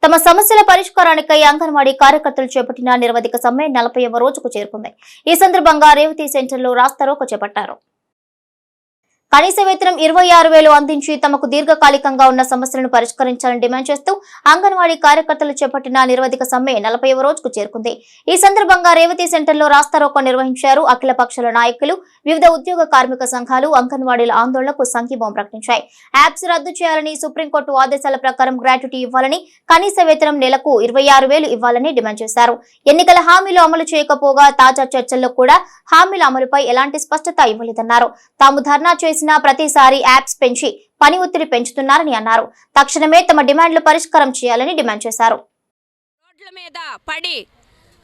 తమ సమస్యల పరిష్కారానికై అంగన్వాడీ కార్యకర్తలు చేపట్టిన నిరవధిక సమ్మె 40వ రోజుకు చేరుకుంది. ఈ సందర్భంగా రేవతి సెంటర్లో రాస్తారోకో చేపట్టారు. కనీస వేతనం 26,000 అందించి తమకు దీర్ఘకాలికంగా ఉన్న సమస్యలను పరిష్కరించాలని డిమాండ్ చేస్తూ అంగన్వాడీ కార్యకర్తలు చేపట్టిన నిరవధిక సమ్మె 40వ రోజుకు చేరుకుంది. ఈ సందర్భంగా రేవతి సెంటర్లో రాస్తారోకో నిర్వహించారు. అఖిల పక్షాల నాయకులు, వివిధ ఉద్యోగ కార్మిక సంఘాలు అంగన్వాడీల ఆందోళనకు సంఘీభావం ప్రకటించాయి. యాప్స్ రద్దు చేయాలని, సుప్రీంకోర్టు ఆదేశాల ప్రకారం గ్రాట్యుటీ ఇవ్వాలని, కనీస వేతనం నెలకు 26,000 ఇవ్వాలని డిమాండ్ చేశారు. ఎన్నికల హామీలు అమలు చేయకపోగా తాజా చర్చల్లో కూడా హామీల అమలుపై ఎలాంటి స్పష్టత ఇవ్వలేదన్నారు. తాము ధర్నా చేసిన ప్రతిసారి యాప్స్ పెంచి పని ఒత్తిడి పెంచుతున్నారని అన్నారు. తక్షణమే తమ డిమాండ్లు పరిష్కారం చేయాలని డిమాండ్ చేశారు. రోడ్ల మీద పడి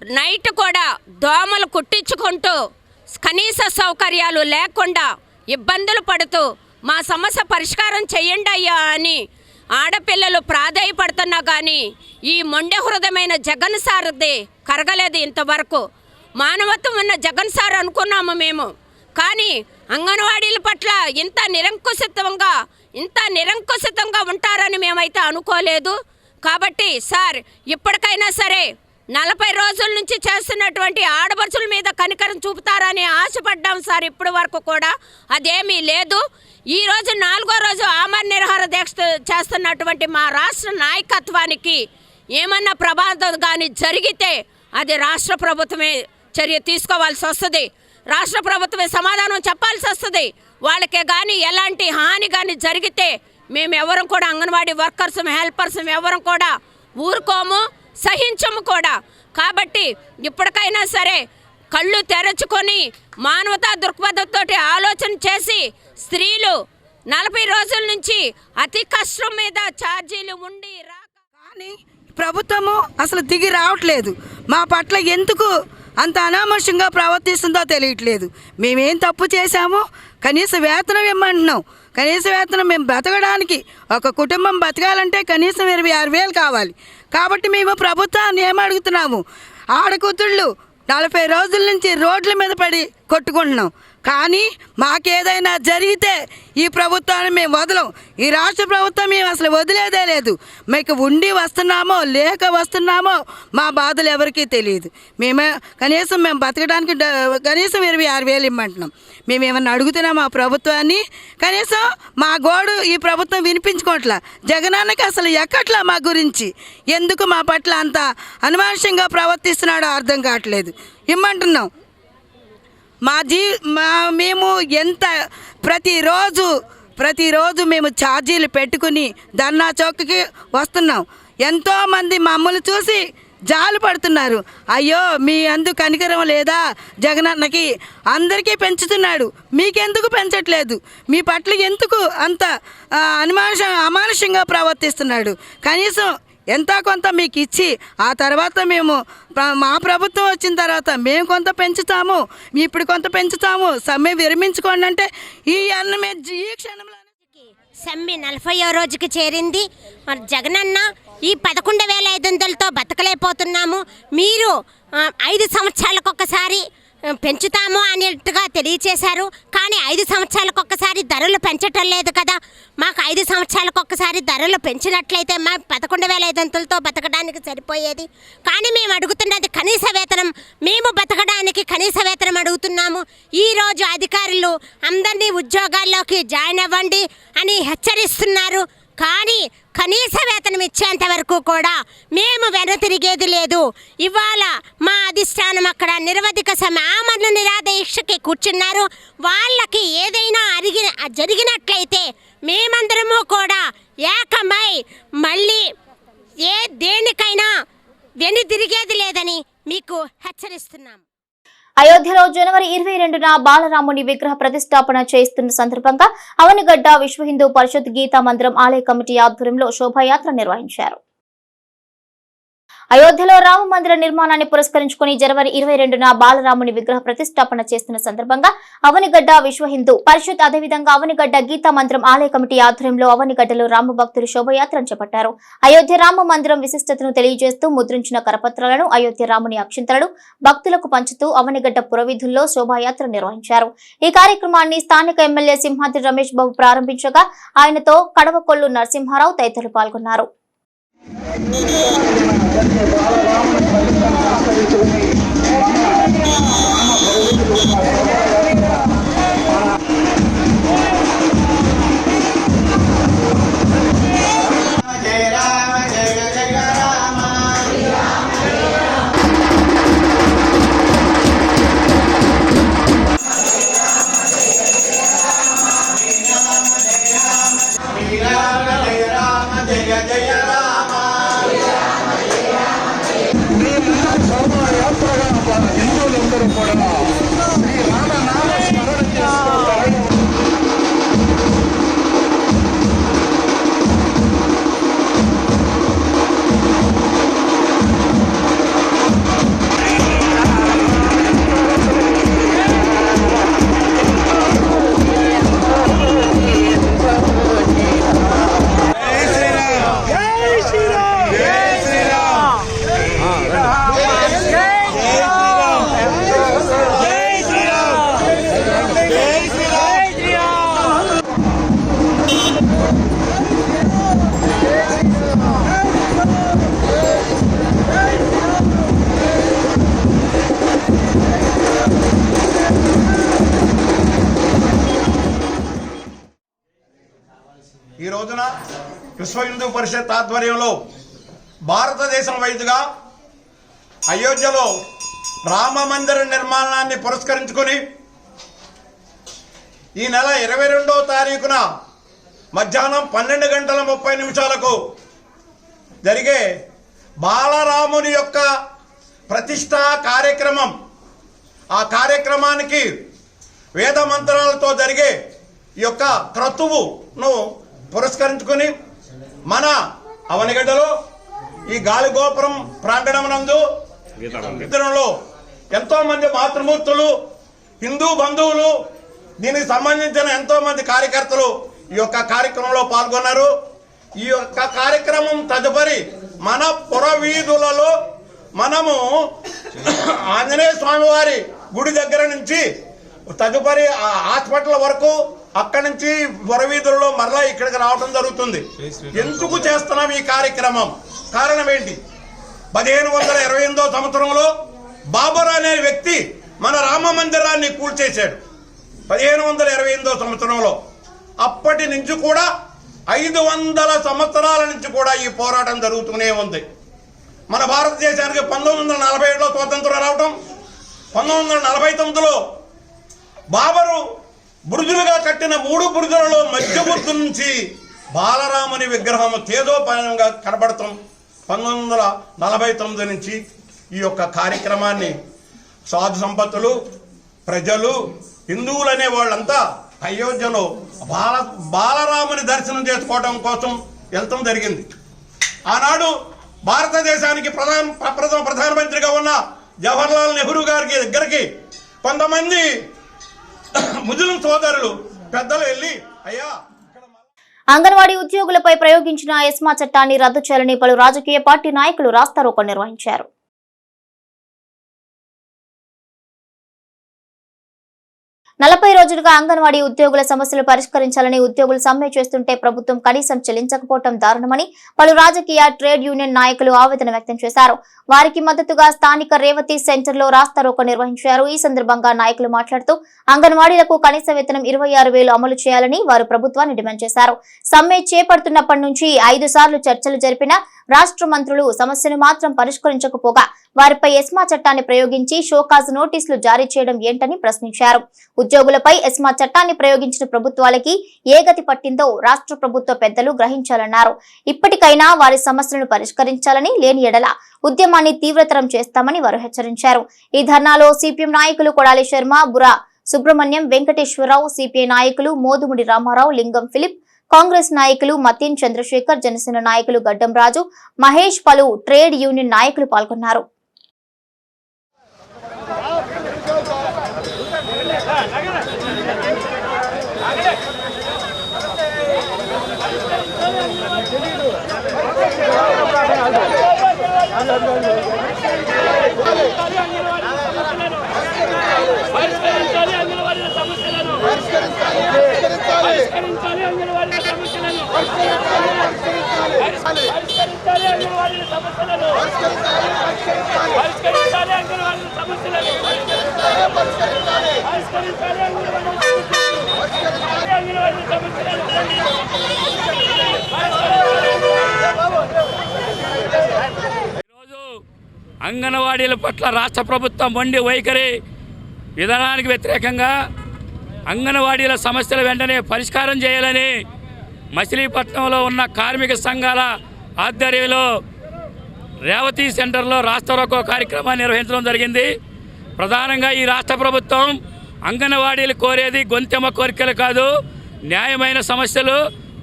నైట్ కూడా దోమలు కుట్టించుకుంటూ కనీస సౌకర్యాలు లేకుండా ఇబ్బందులు పడుతూ మా సమస్య పరిష్కారం చేయండి అయ్యా అని ఆడపిల్లలు ప్రాధేయపడుతున్నా కానీ ఈ మొండె హృదయమైన జగన్ సార్ది కరగలేదు. ఇంతవరకు మానవత్వం ఉన్న జగన్ సార్ అనుకున్నాము మేము, కానీ అంగన్వాడీల పట్ల ఇంత నిరంకుశితంగా ఉంటారని మేమైతే అనుకోలేదు. కాబట్టి సార్ ఇప్పటికైనా సరే 40 రోజుల నుంచి చేస్తున్నటువంటి ఆడపడుచుల మీద కనికరం చూపుతారని ఆశపడ్డాం సార్. ఇప్పటి వరకు కూడా అదేమీ లేదు. ఈరోజు 4వ రోజు ఆమరణ నిరాహార దీక్ష చేస్తున్నటువంటి మా రాష్ట్ర నాయకత్వానికి ఏమన్నా ప్రమాదం కానీ జరిగితే అది రాష్ట్ర ప్రభుత్వమే చర్య తీసుకోవాల్సి వస్తుంది. రాష్ట్ర ప్రభుత్వమే సమాధానం చెప్పాల్సి వస్తుంది. వాళ్ళకే కానీ ఎలాంటి హాని కానీ జరిగితే మేము ఎవరం కూడా అంగన్వాడీ వర్కర్స్, హెల్పర్స్ ఎవరం కూడా ఊరుకోము, సహించము కూడా. కాబట్టి ఇప్పటికైనా సరే కళ్ళు తెరచుకొని మానవతా దృక్పథంతో ఆలోచన చేసి స్త్రీలు 40 రోజుల నుంచి అతి కష్టం మీద ఛార్జీలు ఉండి కానీ ప్రభుత్వము అసలు దిగి రావట్లేదు. మా పట్ల ఎందుకు అంత అనామర్షంగా ప్రవర్తిస్తుందో తెలియట్లేదు. మేమేం తప్పు చేశామో కనీస వేతనం ఇమ్మంటున్నాం. కనీస వేతనం మేము బతకడానికి, ఒక కుటుంబం బతకాలంటే కనీసం 26,000 కావాలి. కాబట్టి మేము ప్రభుత్వాన్ని ఏమడుగుతున్నాము, ఆడకూతుళ్ళు 40 రోజుల నుంచి రోడ్ల మీద పడి కొట్టుకుంటున్నాం. కానీ మాకేదైనా జరిగితే ఈ ప్రభుత్వాన్ని మేము వదలం. ఈ రాష్ట్ర ప్రభుత్వం మేము అసలు వదిలేదే లేదు. మీకు ఉండి వస్తున్నామో లేక వస్తున్నామో మా బాధలు ఎవరికీ తెలియదు. కనీసం మేము బతకడానికి కనీసం 26,000 ఇమ్మంటున్నాం. మేము ఏమన్నా అడుగుతున్నాం ఆ ప్రభుత్వాన్ని? కనీసం మా గోడు ఈ ప్రభుత్వం వినిపించుకోవట్లా. జగనన్నకి అసలు ఎక్కట్లా మా గురించి. ఎందుకు మా పట్ల అంత అనుమానుషంగా ప్రవర్తిస్తున్నాడో అర్థం కావట్లేదు. ఇమ్మంటున్నాం. మేము ఎంత ప్రతిరోజు మేము ఛార్జీలు పెట్టుకుని ధర్నా చౌక్కి వస్తున్నాం. ఎంతోమంది మమ్మల్ని చూసి జాలు పడుతున్నారు. అయ్యో మీ అందుకు కనికరం లేదా జగనన్నకి? అందరికీ పెంచుతున్నాడు, మీకెందుకు పెంచట్లేదు? మీ పట్ల ఎందుకు అంత అమానుషంగా ప్రవర్తిస్తున్నాడు? కనీసం ఎంత కొంత మీకు ఇచ్చి ఆ తర్వాత మేము మా ప్రభుత్వం వచ్చిన తర్వాత మేము కొంత పెంచుతాము, ఇప్పుడు కొంత పెంచుతాము, సమ్మె విరమించుకోండి అంటే ఈ అన్నమే ఈ క్షణంలో సమ్మె 40వ రోజుకి చేరింది. మరి జగనన్న ఈ 11,500తో బతకలేకపోతున్నాము, మీరు 5 సంవత్సరాలకు ఒక్కసారి పెంచుతాము అనేట్టుగా తెలియచేశారు. కానీ 5 సంవత్సరాలకు ఒక్కసారి ధరలు పెంచటం లేదు కదా. మాకు 5 సంవత్సరాలకు ఒక్కసారి ధరలు పెంచినట్లయితే మా 11,500తో బతకడానికి సరిపోయేది. కానీ మేము అడుగుతున్నది కనీస వేతనం. మేము బతకడానికి కనీస వేతనం అడుగుతున్నాము. ఈరోజు అధికారులు అందరినీ ఉద్యోగాల్లోకి జాయిన్ అవ్వండి అని హెచ్చరిస్తున్నారు. కానీ కనీస వేతనం ఇచ్చేంత వరకు కూడా మేము వెనుతిరిగేది లేదు. ఇవాళ మా అధిష్టానం అక్కడ నిరవధిక ఆమరణ నిరాహార దీక్షకి కూర్చున్నారు. వాళ్ళకి ఏదైనా జరిగినట్లయితే మేమందరము కూడా ఏకమై మళ్ళీ దేనికైనా వెనుతిరిగేది లేదని మీకు హెచ్చరిస్తున్నాం. అయోధ్యలో జనవరి 22న బాలరాముని విగ్రహ ప్రతిష్టాపన చేస్తున్న సందర్భంగా అవనిగడ్డ విశ్వ హిందూ పరిషత్ గీతా మందిరం ఆలయ కమిటీ ఆధ్వర్యంలో శోభాయాత్ర నిర్వహించారు. అయోధ్యలో రామ మందిర నిర్మాణాన్ని పురస్కరించుకుని జనవరి 22న బాలరాముని విగ్రహ ప్రతిష్టాపన చేస్తున్న సందర్భంగా అవనిగడ్డ విశ్వ హిందూ పరిషత్ అదేవిధంగా అవనిగడ్డ గీతా మందిరం ఆలయ కమిటీ ఆధ్వర్యంలో అవనిగడ్డలో రామ భక్తులు శోభయాత్రను చేపట్టారు. అయోధ్య రామ మందిరం విశిష్టతను తెలియజేస్తూ ముద్రించిన కరపత్రాలను, అయోధ్య రాముని అక్షింతలను భక్తులకు పంచుతూ అవనిగడ్డ పురవీధుల్లో శోభాయాత్ర నిర్వహించారు. ఈ కార్యక్రమాన్ని స్థానిక ఎమ్మెల్యే సింహాద్రి రమేష్ బాబు ప్రారంభించగా ఆయనతో కడవకొల్లు నరసింహారావు తదితరులు పాల్గొన్నారు. ఈ రోజున విశ్వ హిందూ పరిషత్ ఆధ్వర్యంలో భారతదేశం వైద్యుగా అయోధ్యలో రామ మందిర నిర్మాణాన్ని పురస్కరించుకొని ఈ నెల 22వ తారీఖున మధ్యాహ్నం 12:30 జరిగే బాలరాముని యొక్క ప్రతిష్టా కార్యక్రమం, ఆ కార్యక్రమానికి వేద మంత్రాలతో జరిగే ఈ యొక్క క్రతువును పురస్కరించుకొని మన అవనిగడ్డలో ఈ గాలిగోపురం ప్రాంగణమునందు విగ్రహంలో ఎంతో మంది మాతృమూర్తులు, హిందూ బంధువులు, దీనికి సంబంధించిన ఎంతో మంది కార్యకర్తలు ఈ యొక్క కార్యక్రమంలో పాల్గొన్నారు. ఈ యొక్క కార్యక్రమం తదుపరి మన పురవీధులలో మనము ఆంజనేయ స్వామి వారి గుడి దగ్గర నుంచి తదుపరి హాస్పిటల్ వరకు అక్కడి నుంచి పురవీధులలో మరలా ఇక్కడికి రావడం జరుగుతుంది. ఎందుకు చేస్తున్నాం ఈ కార్యక్రమం? కారణం ఏంటి? 1528వ సంవత్సరంలో బాబర్ అనే వ్యక్తి మన రామ మందిరాన్ని కూల్చేశాడు. 1528వ సంవత్సరంలో. అప్పటి నుంచి కూడా 500 సంవత్సరాల నుంచి కూడా ఈ పోరాటం జరుగుతూనే ఉంది. మన భారతదేశానికి 1947లో స్వాతంత్రం రావటం, 1949లో బాబరు బురుజులుగా కట్టిన 3 బురుజులలో మధ్య బురుజు నుంచి బాలరాముని విగ్రహం తేజోపాయంగా కనబడతాం. 1949 నుంచి ఈ యొక్క కార్యక్రమాన్ని సాధు సంపత్తులు, ప్రజలు, హిందువులనే వాళ్ళంతా అయోధ్యలో బాలరాముని దర్శనం చేసుకోవడం కోసం వెళ్తాం జరిగింది. ఆనాడు భారతదేశానికి ప్రధానమంత్రిగా ఉన్న జవహర్లాల్ నెహ్రూ గారికి దగ్గరికి కొంతమంది ముస్లిం సోదరులు పెద్దలు వెళ్ళి, అయ్యా అంగన్వాడీ ఉద్యోగులపై ప్రయోగించిన ఎస్మా చట్టాన్ని రద్దు చేయాలని పలు రాజకీయ పార్టీ నాయకులు రాస్తారోకో నిర్వహించారు. 40 రోజులుగా అంగన్వాడీ ఉద్యోగుల సమస్యలు పరిష్కరించాలని ఉద్యోగులు సమ్మె చేస్తుంటే ప్రభుత్వం కనీసం చెల్లించకపోవడం దారుణమని పలు రాజకీయ ట్రేడ్ యూనియన్ నాయకులు ఆవేదన వ్యక్తం చేశారు. వారికి మద్దతుగా స్థానిక రేవతి సెంటర్లో రాస్తారోకో నిర్వహించారు. ఈ సందర్భంగా నాయకులు మాట్లాడుతూ అంగన్వాడీలకు కనీస వేతనం 26,000 అమలు చేయాలని వారు ప్రభుత్వాన్ని డిమాండ్ చేశారు. సమ్మె చేపడుతున్నప్పటి నుంచి 5 సార్లు చర్చలు జరిపిన రాష్ట్ర మంత్రులు సమస్యను మాత్రం పరిష్కరించకపోగా వారిపై ఎస్మా చట్టాన్ని ప్రయోగించి షోకాజ్ నోటీసులు జారీ చేయడం ఏంటని ప్రశ్నించారు. ఉద్యోగులపై ఎస్మా చట్టాన్ని ప్రయోగించిన ప్రభుత్వాలకి ఏ గతి పట్టిందో రాష్ట్ర ప్రభుత్వ పెద్దలు గ్రహించాలన్నారు. ఇప్పటికైనా వారి సమస్యలను పరిష్కరించాలని, లేని ఎడల ఉద్యమాన్ని తీవ్రతరం చేస్తామని వారు హెచ్చరించారు. ఈ ధర్నాలో సిపిఎం నాయకులు కొడాలి శర్మ, బురా సుబ్రహ్మణ్యం, వెంకటేశ్వరరావు, సిపిఐ నాయకులు మోదుముడి రామారావు, లింగం ఫిలిప్, కాంగ్రెస్ నాయకులు మతిన్ చంద్రశేఖర్, జనసేన నాయకులు గడ్డం రాజు, మహేష్, పలు ట్రేడ్ యూనియన్ నాయకులు పాల్గొన్నారు. పరిష్కరించాలి అంగన్వాడీల సమస్యలను, పరిష్కరించాలి అంగన్వాడీల సమస్యలను, పరిష్కరించాలి అంగన్వాడీల అంగన్వాడీల పట్ల రాష్ట్ర ప్రభుత్వం మొండి వైఖరి విధానానికి వ్యతిరేకంగా అంగన్వాడీల సమస్యలు వెంటనే పరిష్కారం చేయాలని మచిలీపట్నంలో ఉన్న కార్మిక సంఘాల ఆధ్వర్యంలో రేవతి సెంటర్లో రాస్తారోకో కార్యక్రమాన్ని నిర్వహించడం జరిగింది. ప్రధానంగా ఈ రాష్ట్ర ప్రభుత్వం అంగన్వాడీలు కోరేది గొంతెమ్మ కోరికలు కాదు, న్యాయమైన సమస్యలు,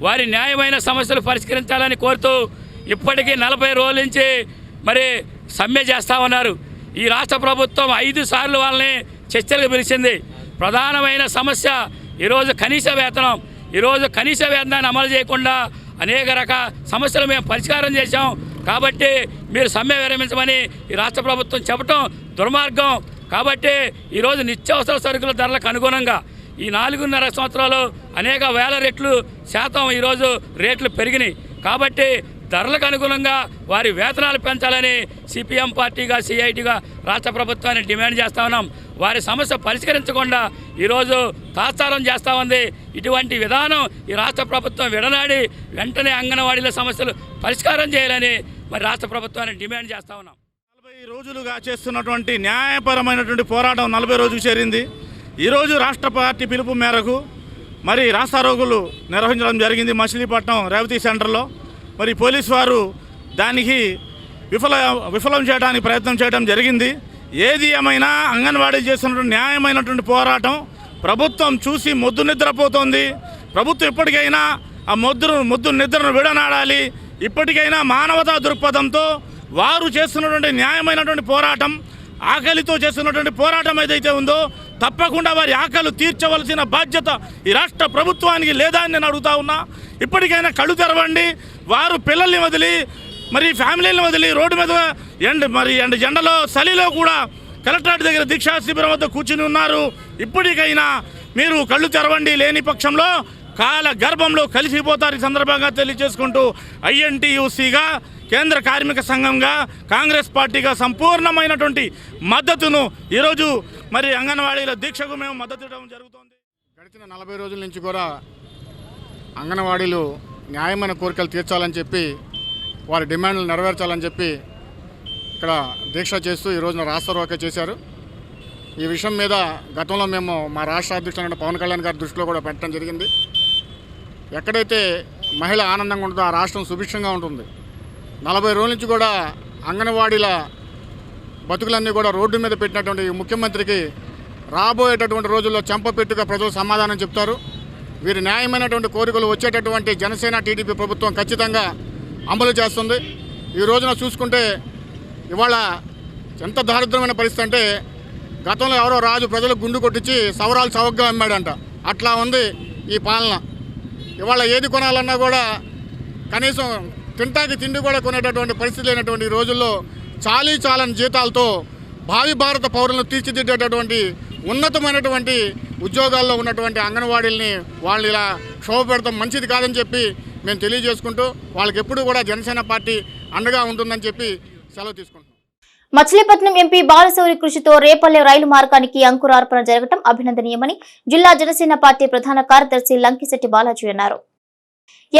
వారి న్యాయమైన సమస్యలు పరిష్కరించాలని కోరుతూ ఇప్పటికీ 40 రోజుల నుంచి మరి సమ్మె చేస్తూ ఉన్నారు. ఈ రాష్ట్ర ప్రభుత్వం 5 సార్లు వాళ్ళని చర్చలకు పిలిచింది. ప్రధానమైన సమస్య ఈరోజు కనీస వేతనం. ఈరోజు కనీస వేతనాన్ని అమలు చేయకుండా అనేక రకాల సమస్యలు మేము పరిష్కారం చేశాం కాబట్టి మీరు సమ్మె విరమించమని ఈ రాష్ట్ర ప్రభుత్వం చెప్పడం దుర్మార్గం. కాబట్టి ఈరోజు నిత్యావసర సరుకుల ధరలకు అనుగుణంగా ఈ 4.5 సంవత్సరాలు అనేక వేల రెట్లు శాతం ఈరోజు రేట్లు పెరిగినాయి. కాబట్టి ధరలకు అనుగుణంగా వారి వేతనాలు పెంచాలని సిపిఎం పార్టీగా సిఐటిగా రాష్ట్ర ప్రభుత్వాన్ని డిమాండ్ చేస్తూ ఉన్నాం. వారి సమస్య పరిష్కరించకుండా ఈరోజు తాత్సారం చేస్తూ ఉంది. ఇటువంటి విధానం ఈ రాష్ట్ర ప్రభుత్వం విడనాడి వెంటనే అంగన్వాడీల సమస్యలు పరిష్కారం చేయాలని మరి రాష్ట్ర ప్రభుత్వాన్ని డిమాండ్ చేస్తూ ఉన్నాం. 40 రోజులుగా చేస్తున్నటువంటి న్యాయపరమైనటువంటి పోరాటం 40 రోజుకు చేరింది. ఈరోజు రాష్ట్ర పార్టీ పిలుపు మేరకు మరి రాస్తారోకులు నిర్వహించడం జరిగింది మచిలీపట్నం రేవతి సెంటర్లో. మరి పోలీసు వారు దానికి విఫలం చేయడానికి ప్రయత్నం చేయడం జరిగింది. ఏది ఏమైనా అంగన్వాడీ చేస్తున్నటువంటి న్యాయమైనటువంటి పోరాటం ప్రభుత్వం చూసి మొద్దు నిద్రపోతోంది. ప్రభుత్వం ఇప్పటికైనా ఆ మొద్దు నిద్రను విడనాడాలి. ఇప్పటికైనా మానవతా దృక్పథంతో వారు చేస్తున్నటువంటి న్యాయమైనటువంటి పోరాటం, ఆకలితో చేస్తున్నటువంటి పోరాటం ఏదైతే ఉందో తప్పకుండా వారి ఆకలి తీర్చవలసిన బాధ్యత ఈ రాష్ట్ర ప్రభుత్వానికి లేదా అని నేను అడుగుతా ఉన్నా. ఇప్పటికైనా కళ్ళు తెరవండి. వారు పిల్లల్ని వదిలి మరి ఫ్యామిలీని వదిలి రోడ్డు మీద ఎండలో చలిలో కూడా కలెక్టరేట్ దగ్గర దీక్షా శిబిరం వద్ద కూర్చుని ఉన్నారు. ఇప్పటికైనా మీరు కళ్ళు తెరవండి, లేని పక్షంలో కాల గర్భంలో కలిసిపోతారు. ఈ సందర్భంగా తెలియజేసుకుంటూ ఐఎన్టీయూసీగా కేంద్ర కార్మిక సంఘంగా కాంగ్రెస్ పార్టీగా సంపూర్ణమైనటువంటి మద్దతును ఈరోజు మరి అంగన్వాడీల దీక్షకు మేము మద్దతు ఇవ్వడం జరుగుతుంది. గడిచిన 40 రోజుల నుంచి కూడా అంగన్వాడీలు న్యాయమైన కోరికలు తీర్చాలని చెప్పి వారి డిమాండ్లు నెరవేర్చాలని చెప్పి ఇక్కడ దీక్ష చేస్తూ ఈ రోజున రాస్తారోకో చేశారు. ఈ విషయం మీద గతంలో మేము మా రాష్ట్ర అధ్యక్షులైన పవన్ కళ్యాణ్ గారి దృష్టిలో కూడా పెట్టడం జరిగింది. ఎక్కడైతే మహిళ ఆనందంగా ఉంటుందో ఆ రాష్ట్రం సుభిక్షంగా ఉంటుంది. 40 రోజుల నుంచి కూడా అంగన్వాడీల బతుకులన్నీ కూడా రోడ్డు మీద పెట్టినటువంటి ముఖ్యమంత్రికి రాబోయేటటువంటి రోజుల్లో చెంపపెట్టుగా ప్రజలు సమాధానం చెప్తారు. వీరి న్యాయమైనటువంటి కోరికలు వచ్చేటటువంటి జనసేన టీడీపీ ప్రభుత్వం ఖచ్చితంగా అమలు చేస్తుంది. ఈ రోజున చూసుకుంటే ఇవాళ ఎంత దారిద్రమైన పరిస్థితి అంటే గతంలో ఎవరో రాజు ప్రజలకు గుండు కొట్టించి సవరాలు చవకగా అమ్మాడంట. అట్లా ఉంది ఈ పాలన. ఇవాళ ఏది కొనాలన్నా కూడా కనీసం తింటాకి తిండి కూడా కొనేటటువంటి పరిస్థితి లేనటువంటి ఈ రోజుల్లో చాలని జీతాలతో భావి భారత పౌరులను తీర్చిదిద్దేటటువంటి ఉన్నతమైనటువంటి ఉద్యోగాల్లో ఉన్నటువంటి అంగన్వాడీలని వాళ్ళు ఇలా క్షోభ పెడతాం మంచిది కాదని చెప్పి మేము తెలియజేసుకుంటూ వాళ్ళకి ఎప్పుడు కూడా జనసేన పార్టీ అండగా ఉంటుందని చెప్పి సెలవు తీసుకుంటున్నాం. మచిలీపట్నం ఎంపీ బాలశౌరి కృషితో రేపల్లె రైలు మార్గానికి అంకురార్పణ జరగడం అభినందనీయమని జిల్లా జనసేన పార్టీ ప్రధాన కార్యదర్శి లంకిశెట్టి బాలాజీ అన్నారు.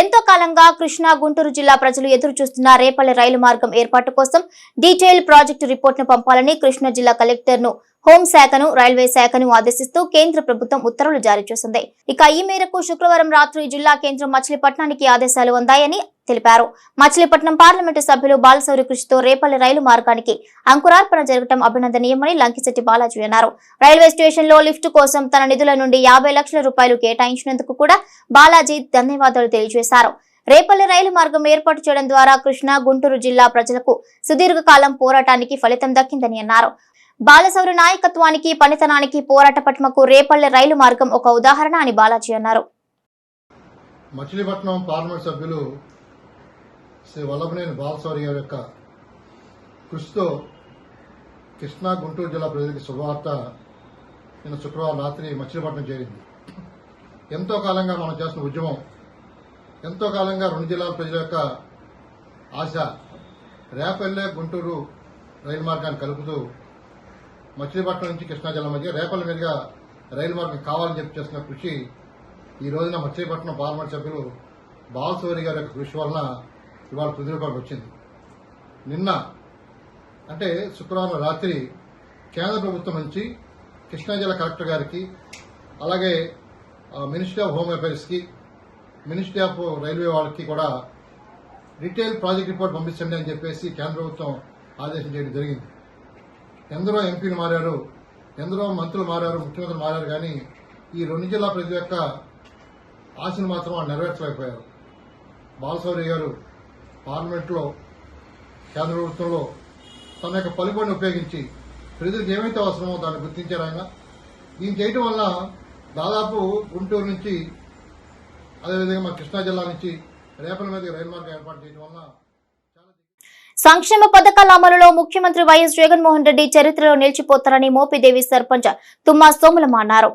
ఎంతో కాలంగా కృష్ణా గుంటూరు జిల్లా ప్రజలు ఎదురు చూస్తున్న రేపల్లె రైలు మార్గం ఏర్పాటు కోసం డీటెయిల్ ప్రాజెక్టు రిపోర్టును పంపాలని కృష్ణా జిల్లా కలెక్టర్ను, హోంశాఖను, రైల్వే శాఖను ఆదేశిస్తూ కేంద్ర ప్రభుత్వం ఉత్తర్వులు జారీ చేసింది. ఇక ఈ మేరకు శుక్రవారం రాత్రి జిల్లా కేంద్రం మచిలీపట్నానికి ఆదేశాలు అందాయని తెలిపారు. మచిలీపట్నం పార్లమెంటు సభ్యులు బాలశౌరి కృషితో రేపల్లె రైలు మార్గానికి అంకురార్పణ జరగడం అభినందనీయమని లంకిశెట్టి బాలాజీ అన్నారు. రైల్వే స్టేషన్ లో లిఫ్ట్ కోసం తన నిధుల నుండి 50 లక్షల రూపాయలు కేటాయించినందుకు కూడా బాలాజీ ధన్యవాదాలు తెలియజేశారు. రేపల్లె రైలు మార్గం ఏర్పాటు చేయడం ద్వారా కృష్ణా గుంటూరు జిల్లా ప్రజలకు సుదీర్ఘకాలం పోరాటానికి ఫలితం దక్కిందని అన్నారు. బాలశౌరి నాయకత్వానికి, పనితనానికి, పోరాట పట్మకు రేపల్లె రైలు మార్గం ఒక ఉదాహరణ అని బాలాజీ అన్నారు. మచిలీపట్నం పార్లమెంట్ సభ్యులు శ్రీ వల్లభనేని బాలశౌరి గారి యొక్క కృషితో కృష్ణా గుంటూరు జిల్లా ప్రజలకు శుభవార్త నిన్న శుక్రవారం రాత్రి మచిలీపట్నం చేరింది. ఎంతో కాలంగా మనం చేస్తున్న ఉద్యమం, ఎంతో కాలంగా 2 జిల్లాల ప్రజల యొక్క ఆశ రేపల్లె గుంటూరు రైలు మార్గాన్ని కలుపుతూ మచిలీపట్నం నుంచి కృష్ణా జిల్లా మధ్య రేపల్లె మీదుగా రైలు మార్గం కావాలని చెప్పి చేస్తున్న కృషి ఈ రోజున మచిలీపట్నం పార్లమెంట్ సభ్యులు బాలశౌరి గారి యొక్క కృషి వలన ఇవాళ తుదిరూపానికి వచ్చింది. నిన్న అంటే శుక్రవారం రాత్రి కేంద్ర ప్రభుత్వం నుంచి కృష్ణా జిల్లా కలెక్టర్ గారికి, అలాగే మినిస్ట్రీ ఆఫ్ హోమ్ అఫైర్స్కి, మినిస్ట్రీ ఆఫ్ రైల్వే వాళ్ళకి కూడా డీటెయిల్ ప్రాజెక్ట్ రిపోర్ట్ పంపించండి అని చెప్పేసి కేంద్ర ప్రభుత్వం ఆదేశం చేయడం జరిగింది. ఎందరో ఎంపీలు మారారు, ఎందరో మంత్రులు మారారు, ముఖ్యమంత్రులు మారారు, కానీ ఈ 2 జిల్లా ప్రజల యొక్క ఆశను మాత్రం వాళ్ళు నెరవేర్చలేకపోయారు. బాలశౌరి గారు పార్లమెంట్లో, కేంద్ర ప్రభుత్వంలో తన యొక్క పలుకుబడిని ఉపయోగించి ప్రజలకు ఏమైతే అవసరమో దాన్ని గుర్తించారు ఆయన. దీన్ని చేయటం వల్ల దాదాపు గుంటూరు నుంచి, అదేవిధంగా మన కృష్ణా జిల్లా నుంచి రేపల మీద రైలు మార్గం ఏర్పాటు చేయడం వల్ల సంక్షేమ పథకాల అమలులో ముఖ్యమంత్రి వైఎస్ జగన్మోహన్ రెడ్డి చరిత్రలో నిలిచిపోతారని మోపిదేవి సర్పంచ్ తుమ్మా సోములమ్మ అన్నారు.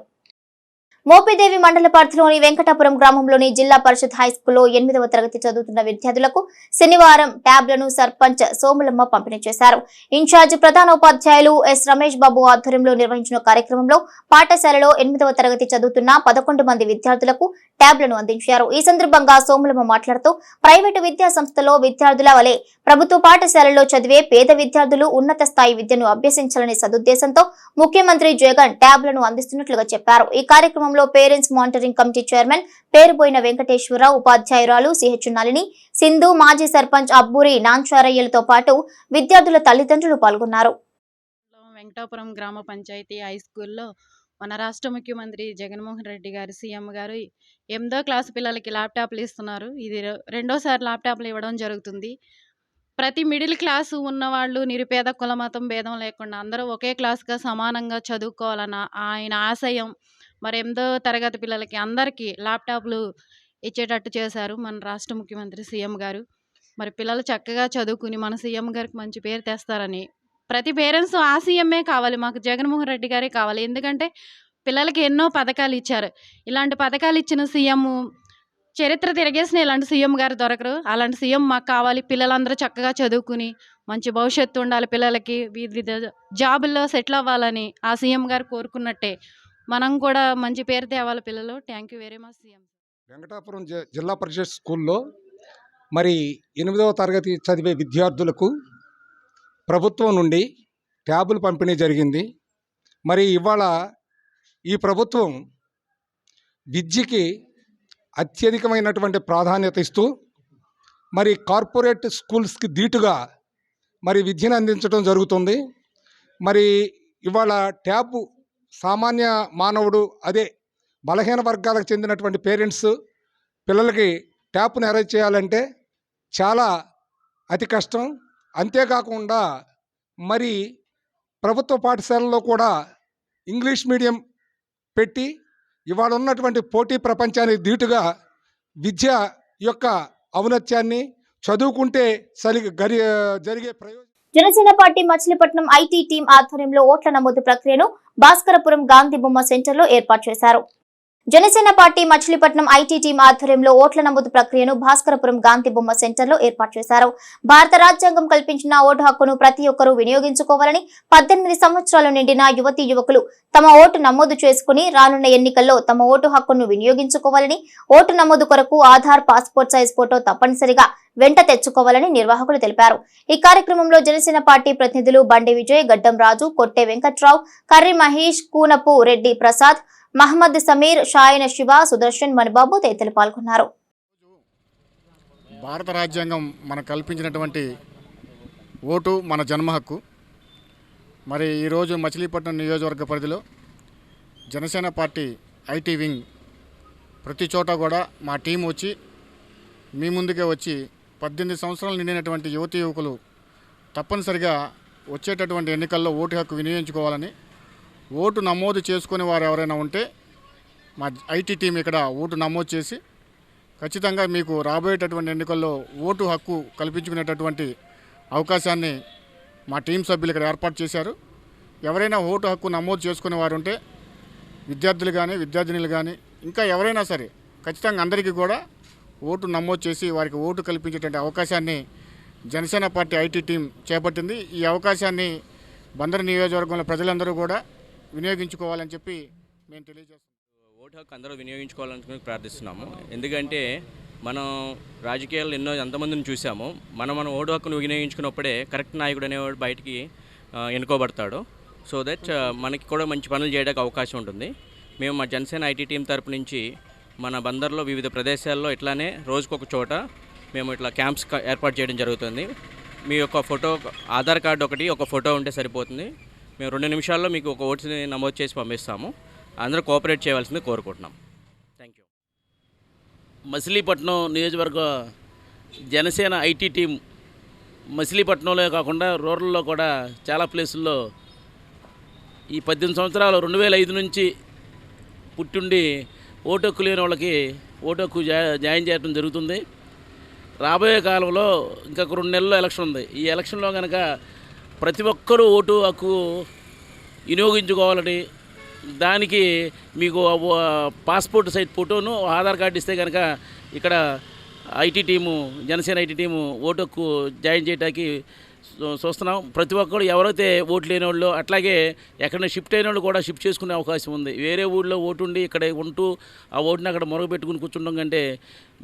మోపిదేవి మండల పరిధిలోని వెంకటాపురం గ్రామంలోని జిల్లా పరిషత్ హైస్కూల్లో 8వ తరగతి చదువుతున్న విద్యార్థులకు శనివారం ట్యాబ్లను సర్పంచ్ సోములమ్మ పంపిణీ చేశారు. ఇన్ఛార్జ్ ప్రధానోపాధ్యాయులు ఎస్ రమేష్ బాబు ఆధ్వర్యంలో నిర్వహించిన కార్యక్రమంలో పాఠశాలలో 8వ తరగతి చదువుతున్న 11 మంది విద్యార్థులకు ట్యాబ్లను అందించారు. ఈ సందర్భంగా సోములమ్మ మాట్లాడుతూ ప్రైవేటు విద్యా సంస్థలో విద్యార్థుల వలె ప్రభుత్వ పాఠశాలల్లో చదివే పేద విద్యార్థులు ఉన్నత స్థాయి విద్యను అభ్యసించాలనే సదుద్దేశంతో ముఖ్యమంత్రి జగన్ ట్యాబ్లను అందిస్తున్నట్లుగా చెప్పారు. ఈ కార్యక్రమంలో parents monitoring committee chairman Peruboyina Venkateswararao, ఉపాధ్యాయురాలు సిహెచ్ నళిని, సింధు, మాజీ సర్పంచ్ అబ్బూరి నాంచారయ్యలతో పాటు విద్యార్థుల తల్లిదండ్రులు పాల్గొన్నారు. వెంకటాపురం గ్రామ పంచాయతీ హై స్కూల్లో మన రాష్ట్ర ముఖ్యమంత్రి జగన్మోహన్ రెడ్డి గారు, సీఎం గారు 8వ క్లాసు పిల్లలకి ల్యాప్టాప్లు ఇస్తున్నారు. ఇది రెండోసారి ల్యాప్టాప్లు ఇవ్వడం జరుగుతుంది. ప్రతి మిడిల్ క్లాసు ఉన్నవాళ్ళు, నిరుపేద, కులమతం భేదం లేకుండా అందరూ ఒకే క్లాస్గా సమానంగా చదువుకోవాలన్న ఆయన ఆశయం. మరి 8వ తరగతి పిల్లలకి అందరికీ ల్యాప్టాప్లు ఇచ్చేటట్టు చేశారు మన రాష్ట్ర ముఖ్యమంత్రి సీఎం గారు. మరి పిల్లలు చక్కగా చదువుకుని మన సీఎం గారికి మంచి పేరు తెస్తారని ప్రతి పేరెంట్స్ ఆ సీఎంఏ కావాలి, మాకు జగన్మోహన్ రెడ్డి గారే కావాలి. ఎందుకంటే పిల్లలకి ఎన్నో పథకాలు ఇచ్చారు. ఇలాంటి పథకాలు ఇచ్చిన సీఎం చరిత్ర తిరిగేసిన ఇలాంటి సీఎం గారు దొరకరు. అలాంటి సీఎం మాకు కావాలి. పిల్లలందరూ చక్కగా చదువుకుని మంచి భవిష్యత్తు ఉండాలి, పిల్లలకి జాబుల్లో సెటిల్ అవ్వాలని ఆ సీఎం గారు కోరుకున్నట్టే మనం కూడా మంచి పేరు తేవాలి పిల్లలు. Thank you very much CM. Venkatapuram జిల్లా పరిషత్ స్కూల్లో మరి 8వ తరగతి చదివే విద్యార్థులకు ప్రభుత్వం నుండి ట్యాబులు పంపిణీ జరిగింది. మరి ఇవాళ ఈ ప్రభుత్వం విద్యకి అత్యధికమైనటువంటి ప్రాధాన్యత ఇస్తూ మరి కార్పొరేట్ స్కూల్స్కి ధీటుగా మరి విద్యను అందించడం జరుగుతుంది. మరి ఇవాళ ట్యాబ్ సామాన్య మానవుడు, అదే బలహీన వర్గాలకు చెందినటువంటి పేరెంట్స్ పిల్లలకి ట్యాబ్ను అరేంజ్ చేయాలంటే చాలా అతి కష్టం. అంతేకాకుండా మరి ప్రభుత్వ పాఠశాలల్లో కూడా ఇంగ్లీష్ మీడియం పెట్టి ఇవాళ ఉన్నటువంటి పోటీ ప్రపంచానికి ధీటుగా విద్య యొక్క ఔన్నత్యాన్ని చదువుకుంటే జరిగే ప్రయోజనం. Janasena party Machilipatnam IT team ఆధ్వర్యంలో ఓట్ల నమోదు ప్రక్రియను భాస్కరపురం గాంధీ బొమ్మ సెంటర్లో ఏర్పాటు చేశారు. Janasena party Machilipatnam IT team ఆధ్వర్యంలో ఓట్ల నమోదు ప్రక్రియను భాస్కరపురం గాంధీ బొమ్మ సెంటర్లో ఏర్పాటు చేశారు. భారత రాజ్యాంగం కల్పించిన ఓటు హక్కును ప్రతి ఒక్కరూ వినియోగించుకోవాలని 18 సంవత్సరాలు నిండిన యువతీ యువకులు తమ ఓటు నమోదు చేసుకుని రానున్న ఎన్నికల్లో తమ ఓటు హక్కును వినియోగించుకోవాలని, ఓటు నమోదు కొరకు ఆధార్, పాస్పోర్ట్ సైజ్ ఫోటో తప్పనిసరిగా వెంట తెచ్చుకోవాలని నిర్వాహకులు తెలిపారు. ఈ కార్యక్రమంలో జనసేన పార్టీ ప్రతినిధులు బండి విజయ్, గడ్డం రాజు, కొట్టే వెంకట్రావు, కర్రి మహేష్, కూనపు రెడ్డి ప్రసాద్, మహమ్మద్ సమీర్, షాయన శివ, సుదర్శన్, మణిబాబు తదితరులు పాల్గొన్నారు. భారత రాజ్యాంగం మనకు కల్పించినటువంటి ఓటు మన జన్మ హక్కు. మరి ఈరోజు మచిలీపట్నం నియోజకవర్గ పరిధిలో జనసేన పార్టీ ఐటీ వింగ్ ప్రతి చోట కూడా మా టీం వచ్చి మీ ముందుకే వచ్చి 18 సంవత్సరాలు నిండినటువంటి యువతీ యువకులు తప్పనిసరిగా వచ్చేటటువంటి ఎన్నికల్లో ఓటు హక్కు వినియోగించుకోవాలని, ఓటు నమోదు చేసుకునే వారు ఎవరైనా ఉంటే మా ఐటీ టీం ఇక్కడ ఓటు నమోదు చేసి ఖచ్చితంగా మీకు రాబోయేటటువంటి ఎన్నికల్లో ఓటు హక్కు కల్పించుకునేటటువంటి అవకాశాన్ని మా టీం సభ్యులు ఇక్కడ ఏర్పాటు చేశారు. ఎవరైనా ఓటు హక్కు నమోదు చేసుకునే వారు ఉంటే విద్యార్థులు కానీ, విద్యార్థినులు కానీ, ఇంకా ఎవరైనా సరే ఖచ్చితంగా అందరికీ కూడా ఓటు నమోదు చేసి వారికి ఓటు కల్పించేటువంటి అవకాశాన్ని జనసేన పార్టీ ఐటీ టీం చేపట్టింది. ఈ అవకాశాన్ని బందరు నియోజకవర్గంలో ప్రజలందరూ కూడా వినియోగించుకోవాలని చెప్పి మేము తెలియజేస్తున్నాం. ఓటు హక్కు అందరూ వినియోగించుకోవాలని ప్రార్థిస్తున్నాము. ఎందుకంటే మనం రాజకీయాల్లో ఎంతమందిని చూసామో మన ఓటు హక్కును వినియోగించుకున్నప్పుడే కరెక్ట్ నాయకుడు అనేవాడు బయటికి ఎన్నుకోబడతాడు. సో దట్ మనకి కూడా మంచి పనులు చేయడానికి అవకాశం ఉంటుంది. మేము మా జనసేన ఐటీ టీం తరపు నుంచి మన బందర్లో వివిధ ప్రదేశాల్లో ఇట్లానే రోజుకొక చోట మేము ఇట్లా క్యాంప్స్ ఏర్పాటు చేయడం జరుగుతుంది. మీ యొక్క ఫోటో, ఆధార్ కార్డు ఒకటి, ఒక ఫోటో ఉంటే సరిపోతుంది. మేము 2 నిమిషాల్లో మీకు ఒక ఓటుని నమోదు చేసి పంపిస్తాము. అందరూ కోఆపరేట్ చేయవలసింది కోరుకుంటున్నాం. Thank you. మచిలీపట్నం నియోజకవర్గ జనసేన ఐటీ టీం మచిలీపట్నంలో కాకుండా రూరల్లో కూడా చాలా ప్లేసుల్లో ఈ 18 సంవత్సరాలు 2005 నుంచి పుట్టిండి ఓటు హక్కు లేని వాళ్ళకి ఓటు హక్కు జాయిన్ చేయడం జరుగుతుంది. రాబోయే కాలంలో ఇంకా 2 నెలల్లో ఎలక్షన్ ఉంది. ఈ ఎలక్షన్లో కనుక ప్రతి ఒక్కరూ ఓటు హక్కు వినియోగించుకోవాలని, దానికి మీకు పాస్పోర్ట్ సైజ్ ఫోటోను, ఆధార్ కార్డు ఇస్తే కనుక ఇక్కడ IT team, Janasena IT team vote హక్కు జాయిన్ చేయడానికి చూస్తున్నాం. ప్రతి ఒక్కరు ఎవరైతే ఓటు లేని వాళ్ళు, అట్లాగే ఎక్కడైనా షిఫ్ట్ అయిన వాళ్ళు కూడా షిఫ్ట్ చేసుకునే అవకాశం ఉంది. వేరే ఊళ్ళో ఓటు ఉండి ఇక్కడ ఉంటూ ఆ ఓటుని అక్కడ మొరగబెట్టుకుని కూర్చుండడం కంటే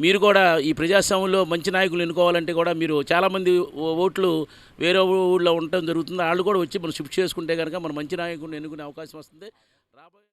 మీరు కూడా ఈ ప్రజాస్వామ్యంలో మంచి నాయకులు ఎన్నుకోవాలంటే కూడా మీరు చాలామంది ఓట్లు వేరే ఊళ్ళో ఉండటం జరుగుతుంది. వాళ్ళు కూడా వచ్చి మనం షిఫ్ట్ చేసుకుంటే కనుక మనం మంచి నాయకుడిని ఎన్నుకునే అవకాశం వస్తుంది. రాబోయే